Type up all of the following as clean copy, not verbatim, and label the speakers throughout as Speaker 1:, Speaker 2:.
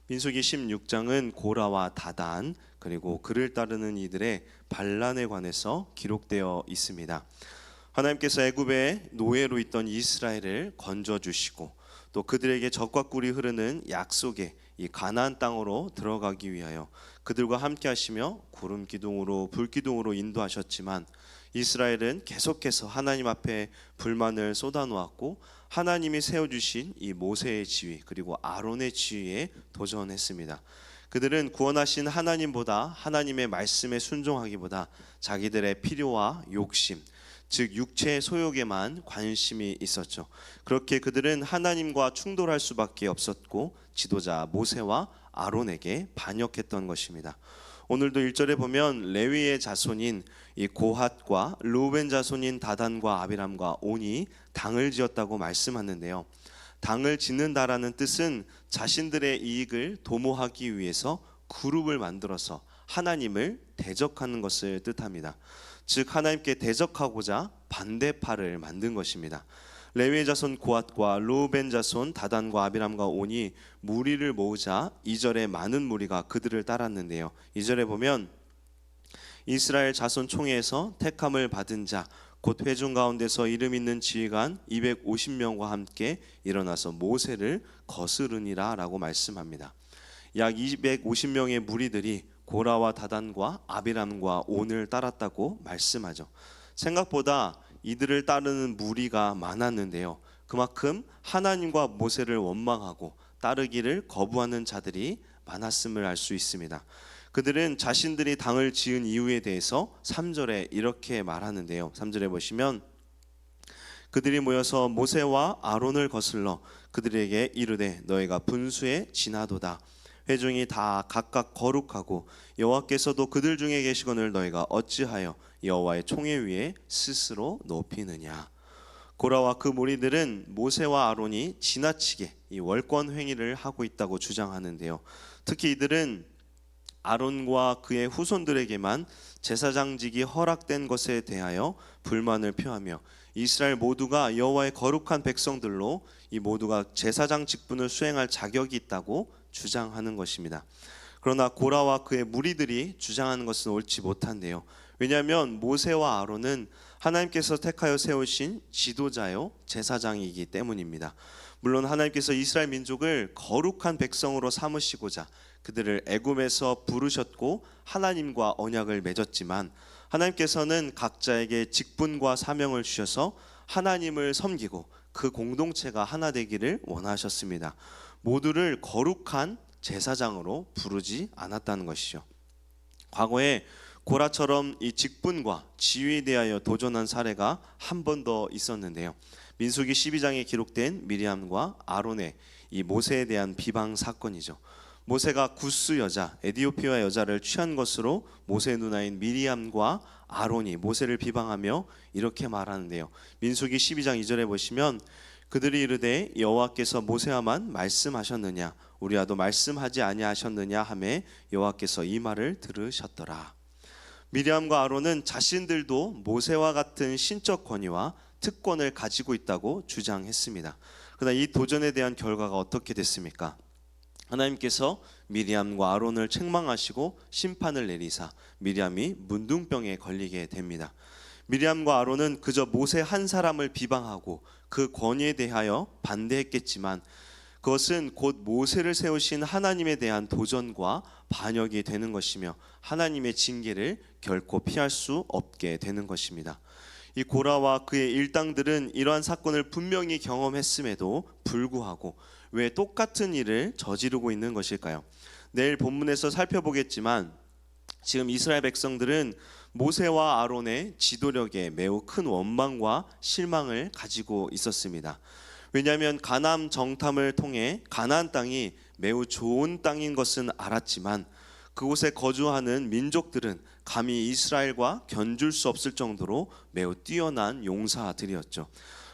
Speaker 1: 민수기 16장은 고라와 다단 그리고 그를 따르는 이들의 반란에 관해서 기록되어 있습니다. 하나님께서 애굽의 노예로 있던 이스라엘을 건져 주시고 또 그들에게 적과 꿀이 흐르는 약속의 이 가나안 땅으로 들어가기 위하여 그들과 함께 하시며 구름 기둥으로 불 기둥으로 인도하셨지만 이스라엘은 계속해서 하나님 앞에 불만을 쏟아놓았고 하나님이 세워주신 이 모세의 지위 그리고 아론의 지위에 도전했습니다. 그들은 구원하신 하나님보다 하나님의 말씀에 순종하기보다 자기들의 필요와 욕심 즉 육체의 소욕에만 관심이 있었죠. 그렇게 그들은 하나님과 충돌할 수밖에 없었고 지도자 모세와 아론에게 반역했던 것입니다. 오늘도 1절에 보면 레위의 자손인 이 고핫과 르우벤 자손인 다단과 아비람과 온이 당을 지었다고 말씀하는데요. 당을 짓는다라는 뜻은 자신들의 이익을 도모하기 위해서 그룹을 만들어서 하나님을 대적하는 것을 뜻합니다. 즉 하나님께 대적하고자 반대파를 만든 것입니다. 레위의 자손 고핫과 르우벤 자손 다단과 아비람과 온이 무리를 모으자 2절에 많은 무리가 그들을 따랐는데요. 2절에 보면 이스라엘 자손 총회에서 택함을 받은 자 곧 회중 가운데서 이름 있는 지휘관 250명과 함께 일어나서 모세를 거스르니라 라고 말씀합니다. 약 250명의 무리들이 고라와 다단과 아비람과 온을 따랐다고 말씀하죠. 생각보다 이들을 따르는 무리가 많았는데요. 그만큼 하나님과 모세를 원망하고 따르기를 거부하는 자들이 많았음을 알 수 있습니다. 그들은 자신들이 당을 지은 이유에 대해서 3절에 이렇게 말하는데요. 3절에 보시면 그들이 모여서 모세와 아론을 거슬러 그들에게 이르되 너희가 분수에 지나도다. 회중이 다 각각 거룩하고 여호와께서도 그들 중에 계시거늘 너희가 어찌하여 여호와의 총회 위에 스스로 높이느냐. 고라와 그 무리들은 모세와 아론이 지나치게 이 월권 행위를 하고 있다고 주장하는데요. 특히 이들은 아론과 그의 후손들에게만 제사장직이 허락된 것에 대하여 불만을 표하며 이스라엘 모두가 여호와의 거룩한 백성들로 이 모두가 제사장 직분을 수행할 자격이 있다고 주장하는 것입니다. 그러나 고라와 그의 무리들이 주장하는 것은 옳지 못한데요. 왜냐하면 모세와 아론은 하나님께서 택하여 세우신 지도자요 제사장이기 때문입니다. 물론 하나님께서 이스라엘 민족을 거룩한 백성으로 삼으시고자 그들을 애굽에서 부르셨고 하나님과 언약을 맺었지만 하나님께서는 각자에게 직분과 사명을 주셔서 하나님을 섬기고 그 공동체가 하나 되기를 원하셨습니다. 모두를 거룩한 제사장으로 부르지 않았다는 것이죠. 과거에 고라처럼 이 직분과 지위에 대하여 도전한 사례가 한 번 더 있었는데요. 민수기 12장에 기록된 미리암과 아론의 이 모세에 대한 비방 사건이죠. 모세가 구스 여자 에디오피아 여자를 취한 것으로 모세 누나인 미리암과 아론이 모세를 비방하며 이렇게 말하는데요. 민수기 12장 2절에 보시면 그들이 이르되 여호와께서 모세와만 말씀하셨느냐 우리와도 말씀하지 아니하셨느냐 하매 여호와께서 이 말을 들으셨더라. 미리암과 아론은 자신들도 모세와 같은 신적 권위와 특권을 가지고 있다고 주장했습니다. 그러나 이 도전에 대한 결과가 어떻게 됐습니까? 하나님께서 미리암과 아론을 책망하시고 심판을 내리사 미리암이 문둥병에 걸리게 됩니다. 미리암과 아론은 그저 모세 한 사람을 비방하고 그 권위에 대하여 반대했겠지만 그것은 곧 모세를 세우신 하나님에 대한 도전과 반역이 되는 것이며 하나님의 징계를 결코 피할 수 없게 되는 것입니다. 이 고라와 그의 일당들은 이러한 사건을 분명히 경험했음에도 불구하고 왜 똑같은 일을 저지르고 있는 것일까요? 내일 본문에서 살펴보겠지만 지금 이스라엘 백성들은 모세와 아론의 지도력에 매우 큰 원망과 실망을 가지고 있었습니다. 왜냐하면 가나안 정탐을 통해 가나안 땅이 매우 좋은 땅인 것은 알았지만 그곳에 거주하는 민족들은 감히 이스라엘과 견줄 수 없을 정도로 매우 뛰어난 용사들이었죠.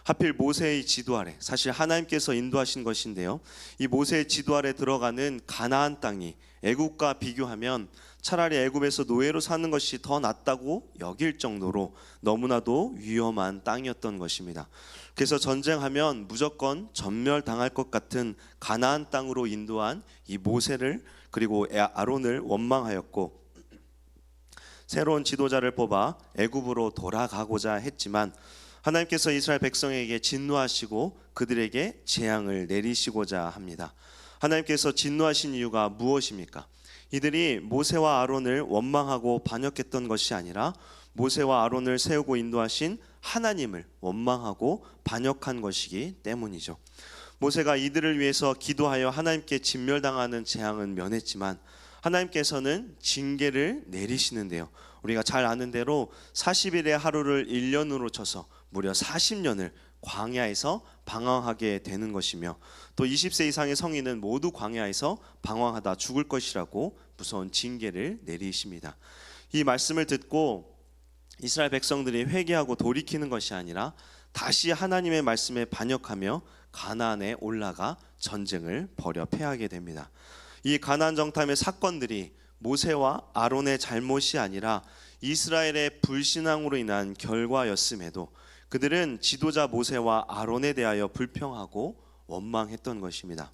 Speaker 1: 하필 모세의 지도 아래, 사실 하나님께서 인도하신 것인데요, 이 모세의 지도 아래 들어가는 가나안 땅이 애굽과 비교하면 차라리 애굽에서 노예로 사는 것이 더 낫다고 여길 정도로 너무나도 위험한 땅이었던 것입니다. 그래서 전쟁하면 무조건 전멸당할 것 같은 가나안 땅으로 인도한 이 모세를, 그리고 아론을 원망하였고, 새로운 지도자를 뽑아 애굽으로 돌아가고자 했지만 하나님께서 이스라엘 백성에게 진노하시고 그들에게 재앙을 내리시고자 합니다. 하나님께서 진노하신 이유가 무엇입니까? 이들이 모세와 아론을 원망하고 반역했던 것이 아니라 모세와 아론을 세우고 인도하신 하나님을 원망하고 반역한 것이기 때문이죠. 모세가 이들을 위해서 기도하여 하나님께 진멸당하는 재앙은 면했지만 하나님께서는 징계를 내리시는데요, 우리가 잘 아는 대로 40일의 하루를 1년으로 쳐서 무려 40년을 광야에서 방황하게 되는 것이며, 또 20세 이상의 성인은 모두 광야에서 방황하다 죽을 것이라고 무서운 징계를 내리십니다. 이 말씀을 듣고 이스라엘 백성들이 회개하고 돌이키는 것이 아니라 다시 하나님의 말씀에 반역하며 가나안에 올라가 전쟁을 벌여 패하게 됩니다. 이 가나안 정탐의 사건들이 모세와 아론의 잘못이 아니라 이스라엘의 불신앙으로 인한 결과였음에도 그들은 지도자 모세와 아론에 대하여 불평하고 원망했던 것입니다.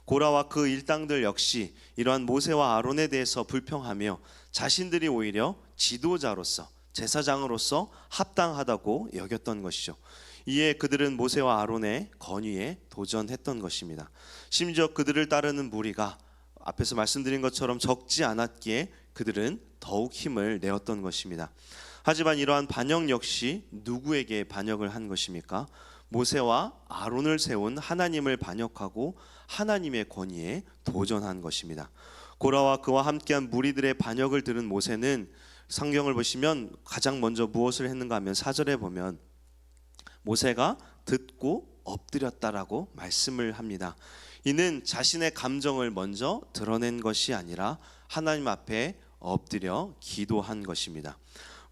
Speaker 1: 고라와 그 일당들 역시 이러한 모세와 아론에 대해서 불평하며 자신들이 오히려 지도자로서, 제사장으로서 합당하다고 여겼던 것이죠. 이에 그들은 모세와 아론의 건의에 도전했던 것입니다. 심지어 그들을 따르는 무리가 앞에서 말씀드린 것처럼 적지 않았기에 그들은 더욱 힘을 내었던 것입니다. 하지만 이러한 반역 역시 누구에게 반역을 한 것입니까? 모세와 아론을 세운 하나님을 반역하고 하나님의 권위에 도전한 것입니다. 고라와 그와 함께한 무리들의 반역을 들은 모세는 성경을 보시면 가장 먼저 무엇을 했는가 하면 4절에 보면 모세가 듣고 엎드렸다라고 말씀을 합니다. 이는 자신의 감정을 먼저 드러낸 것이 아니라 하나님 앞에 엎드려 기도한 것입니다.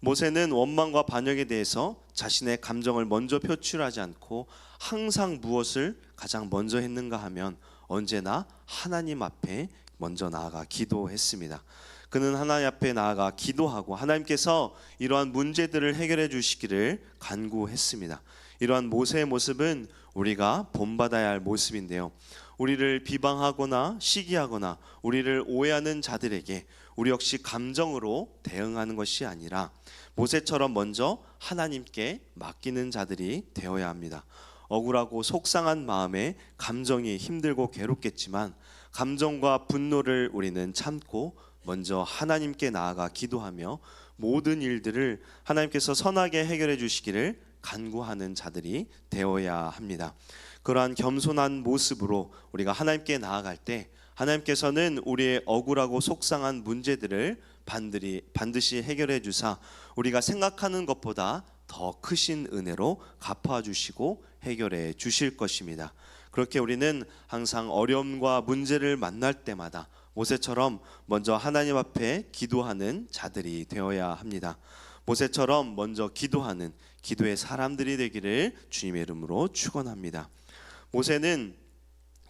Speaker 1: 모세는 원망과 반역에 대해서 자신의 감정을 먼저 표출하지 않고 항상 무엇을 가장 먼저 했는가 하면 언제나 하나님 앞에 먼저 나아가 기도했습니다. 그는 하나님 앞에 나아가 기도하고 하나님께서 이러한 문제들을 해결해 주시기를 간구했습니다. 이러한 모세의 모습은 우리가 본받아야 할 모습인데요, 우리를 비방하거나 시기하거나 우리를 오해하는 자들에게 우리 역시 감정으로 대응하는 것이 아니라 모세처럼 먼저 하나님께 맡기는 자들이 되어야 합니다. 억울하고 속상한 마음에 감정이 힘들고 괴롭겠지만 감정과 분노를 우리는 참고 먼저 하나님께 나아가 기도하며 모든 일들을 하나님께서 선하게 해결해 주시기를 간구하는 자들이 되어야 합니다. 그러한 겸손한 모습으로 우리가 하나님께 나아갈 때 하나님께서는 우리의 억울하고 속상한 문제들을 반드시 해결해 주사 우리가 생각하는 것보다 더 크신 은혜로 갚아주시고 해결해 주실 것입니다. 그렇게 우리는 항상 어려움과 문제를 만날 때마다 모세처럼 먼저 하나님 앞에 기도하는 자들이 되어야 합니다. 모세처럼 먼저 기도하는 기도의 사람들이 되기를 주님의 이름으로 축원합니다. 모세는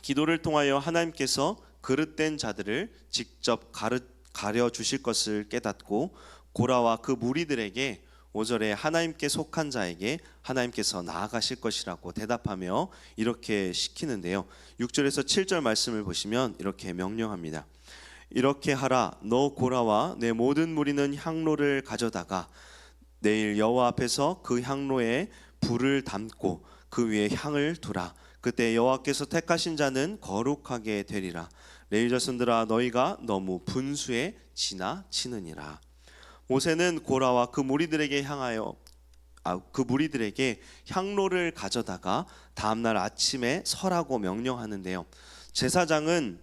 Speaker 1: 기도를 통하여 하나님께서 그릇된 자들을 직접 가려 주실 것을 깨닫고 고라와 그 무리들에게 5절에 하나님께 속한 자에게 하나님께서 나아가실 것이라고 대답하며 이렇게 시키는데요, 6절에서 7절 말씀을 보시면 이렇게 명령합니다. 이렇게 하라. 너 고라와 내 모든 무리는 향로를 가져다가 내일 여호와 앞에서 그 향로에 불을 담고 그 위에 향을 두라. 그때 여호와께서 택하신 자는 거룩하게 되리라. 레위 자손들아, 너희가 너무 분수에 지나치느니라. 모세는 고라와 그 무리들에게 향로를 가져다가 다음날 아침에 설하고 명령하는데요, 제사장은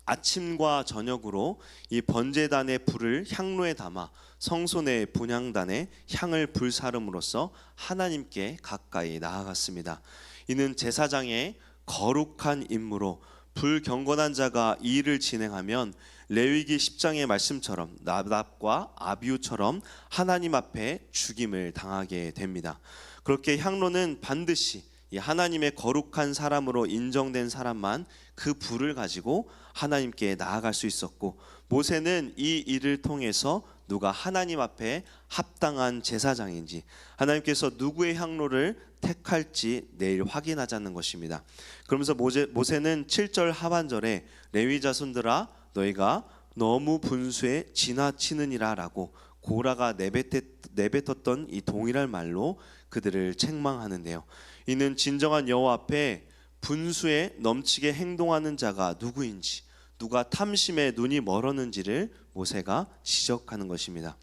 Speaker 1: 아침과 저녁으로 이 번제단의 불을 향로에 담아 성소 내 분향단에 향을 불사름으로써 하나님께 가까이 나아갔습니다. 이는 제사장의 거룩한 임무로 불경건한 자가 이 일을 진행하면 레위기 10장의 말씀처럼 나답과 아비후처럼 하나님 앞에 죽임을 당하게 됩니다. 그렇게 향로는 반드시 이 하나님의 거룩한 사람으로 인정된 사람만 그 불을 가지고 하나님께 나아갈 수 있었고, 모세는 이 일을 통해서 누가 하나님 앞에 합당한 제사장인지, 하나님께서 누구의 향로를 택할지 내일 확인하자는 것입니다. 그러면서 모세는 7절 하반절에 레위 자손들아 너희가 너무 분수에 지나치느니라 라고 고라가 내뱉었던 이 동일한 말로 그들을 책망하는데요. 이는 진정한 여호와 앞에 분수에 넘치게 행동하는 자가 누구인지, 누가 탐심에 눈이 멀었는지를 모세가 지적하는 것입니다.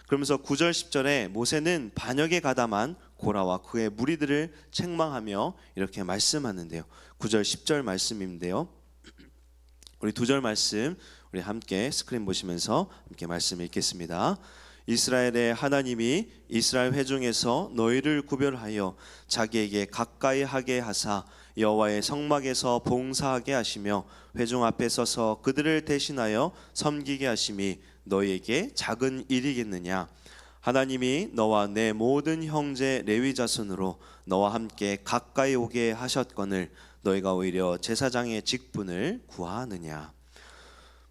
Speaker 1: 그러면서 9절 10절에 모세는 반역에 가담한 고라와 그의 무리들을 책망하며 이렇게 말씀하는데요. 9절 10절 말씀인데요. 우리 2절 말씀 우리 함께 스크린 보시면서 함께 말씀 읽겠습니다. 이스라엘의 하나님이 이스라엘 회중에서 너희를 구별하여 자기에게 가까이 하게 하사 여호와의 성막에서 봉사하게 하시며 회중 앞에 서서 그들을 대신하여 섬기게 하심이 너희에게 작은 일이겠느냐. 하나님이 너와 내 모든 형제 레위 자손으로 너와 함께 가까이 오게 하셨거늘 너희가 오히려 제사장의 직분을 구하느냐.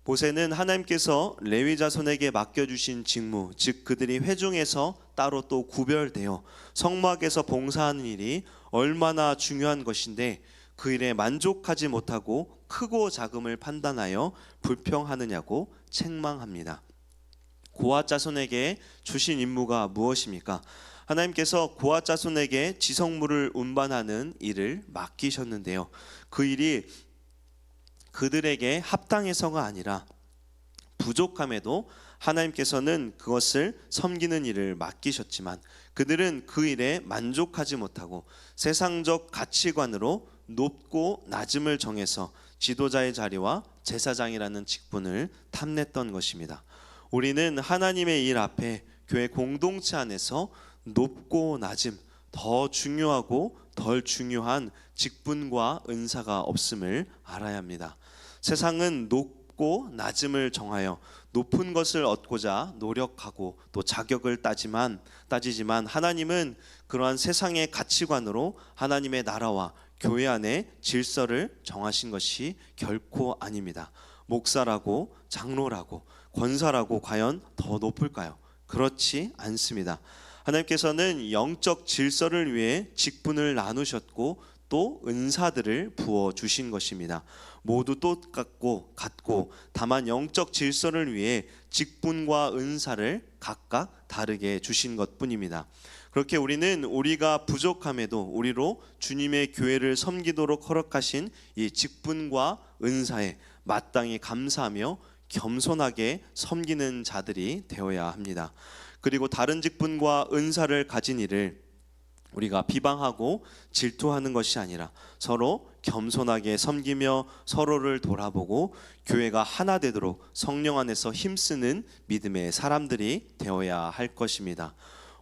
Speaker 1: 모세는 하나님께서 레위 자손에게 맡겨주신 직무, 즉 그들이 회중에서 따로 또 구별되어 성막에서 봉사하는 일이 얼마나 중요한 것인데 그 일에 만족하지 못하고 크고 작음을 판단하여 불평하느냐고 책망합니다. 고앗 자손에게 주신 임무가 무엇입니까? 하나님께서 고앗 자손에게 지성물을 운반하는 일을 맡기셨는데요. 그 일이 그들에게 합당해서가 아니라 부족함에도 하나님께서는 그것을 섬기는 일을 맡기셨지만 그들은 그 일에 만족하지 못하고 세상적 가치관으로 높고 낮음을 정해서 지도자의 자리와 제사장이라는 직분을 탐냈던 것입니다. 우리는 하나님의 일 앞에 교회 공동체 안에서 높고 낮음, 더 중요하고 덜 중요한 직분과 은사가 없음을 알아야 합니다. 세상은 높고 낮음을 정하여 높은 것을 얻고자 노력하고 또 자격을 따지지만 하나님은 그러한 세상의 가치관으로 하나님의 나라와 교회 안에 질서를 정하신 것이 결코 아닙니다. 목사라고 장로라고 권사라고 과연 더 높을까요? 그렇지 않습니다. 하나님께서는 영적 질서를 위해 직분을 나누셨고 또 은사들을 부어 주신 것입니다. 모두 똑같고 같고 다만 영적 질서를 위해 직분과 은사를 각각 다르게 주신 것뿐입니다. 그렇게 우리는 우리가 부족함에도 우리로 주님의 교회를 섬기도록 허락하신 이 직분과 은사에 마땅히 감사하며 겸손하게 섬기는 자들이 되어야 합니다. 그리고 다른 직분과 은사를 가진 이를 우리가 비방하고 질투하는 것이 아니라 서로 겸손하게 섬기며 서로를 돌아보고 교회가 하나 되도록 성령 안에서 힘쓰는 믿음의 사람들이 되어야 할 것입니다.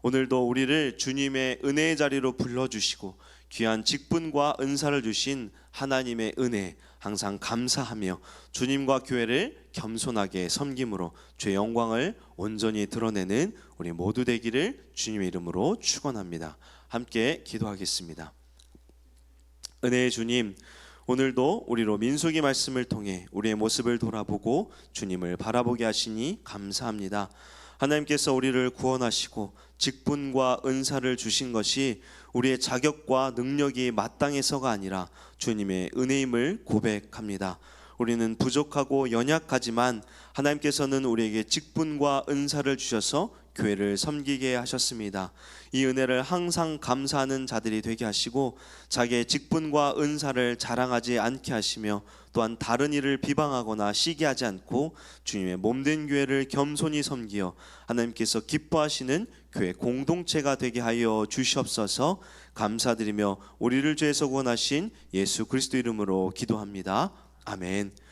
Speaker 1: 오늘도 우리를 주님의 은혜의 자리로 불러주시고 귀한 직분과 은사를 주신 하나님의 은혜 항상 감사하며 주님과 교회를 겸손하게 섬김으로 주의 영광을 온전히 드러내는 우리 모두 되기를 주님의 이름으로 축원합니다. 함께 기도하겠습니다. 은혜의 주님, 오늘도 우리로 민수기 말씀을 통해 우리의 모습을 돌아보고 주님을 바라보게 하시니 감사합니다. 하나님께서 우리를 구원하시고 직분과 은사를 주신 것이 우리의 자격과 능력이 마땅해서가 아니라 주님의 은혜임을 고백합니다. 우리는 부족하고 연약하지만 하나님께서는 우리에게 직분과 은사를 주셔서 교회를 섬기게 하셨습니다. 이 은혜를 항상 감사하는 자들이 되게 하시고 자기의 직분과 은사를 자랑하지 않게 하시며 또한 다른 일을 비방하거나 시기하지 않고 주님의 몸된 교회를 겸손히 섬기어 하나님께서 기뻐하시는 교회 공동체가 되게 하여 주시옵소서. 감사드리며 우리를 죄에서 구원하신 예수 그리스도 이름으로 기도합니다. 아멘.